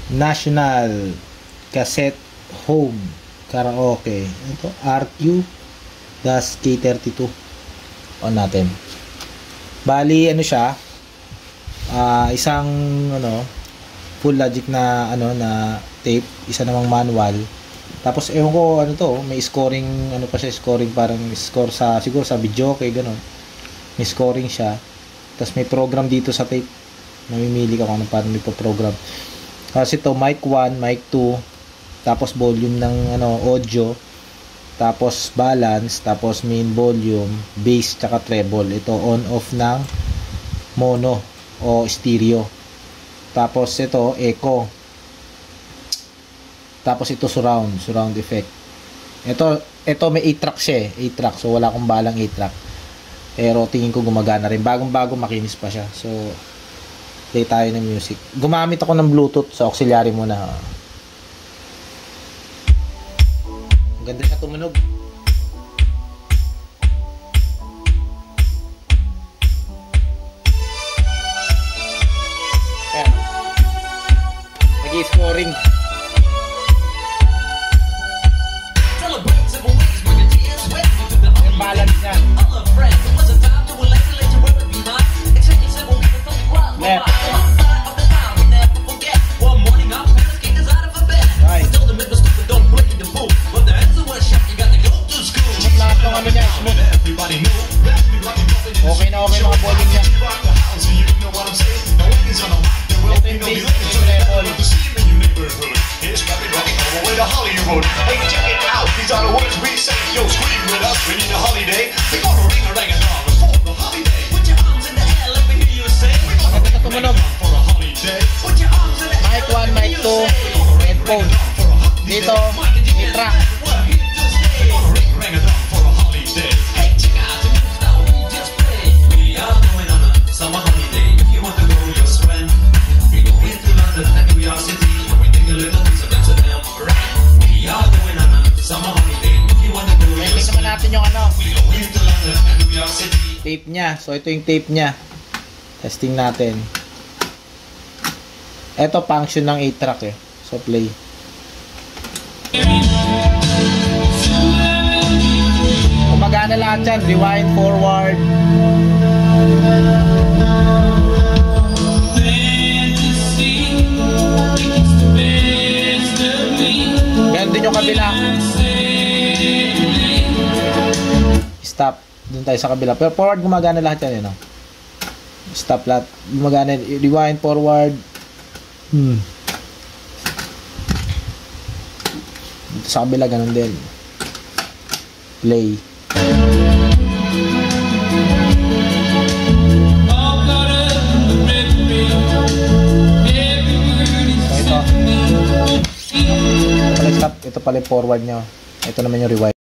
National Cassette Home Karaoke. Ito RQ-K32 on natin. Bali ano siya, isang full logic na na tape, isa namang manual. Tapos ewan ko ano to, may scoring pa siya, scoring parang score sa siguro sa video okay ganun. May scoring siya. Tapos may program dito sa tape. Namimili ka kung ano paano ipo-program. Tapos ito mic 1, mic 2, tapos volume ng audio, tapos balance, tapos main volume, bass tsaka treble. Ito on off ng mono o stereo. Tapos ito echo. Tapos ito surround effect. Ito may 8 track siya, 8 track. So wala akong balang 8 track. Pero tingin ko gumagana rin. Bagong-bago, makinis pa siya. So play tayo ng music. Gumamit ako ng Bluetooth sa auxiliary muna. Ang ganda na tumunog. Ayan. Nag-i-scoring. Yung balance niya. Left. Right. Smooth lahat ng niya, smooth. Okay na okay mga volume niya. Ito yung bass, ito yung treble. Hey, check it out. These are the words we say. Yo, scream with us. We need a holiday. We're gonna ring a rang a dong for the holiday. Put your arms in the air. Let me hear you say. Maganda na tumunog. Mic 1, mic 2, headphone. Dito, may track. Tingnan naman natin yung tape niya. So ito yung tape niya. Testing natin. Ito function ng 8 track eh. So play. Gumagana lahat yan. Rewind, forward. Ganun din yung kabila. Stop. Doon tayo sa kabila. Pero forward gumagana lahat yan. Stop lahat. Gumagana. Rewind, forward. Dito sa kabila ganun din. Play. So ito pala stop. Ito pala yung forward nyo. Ito naman yung rewind.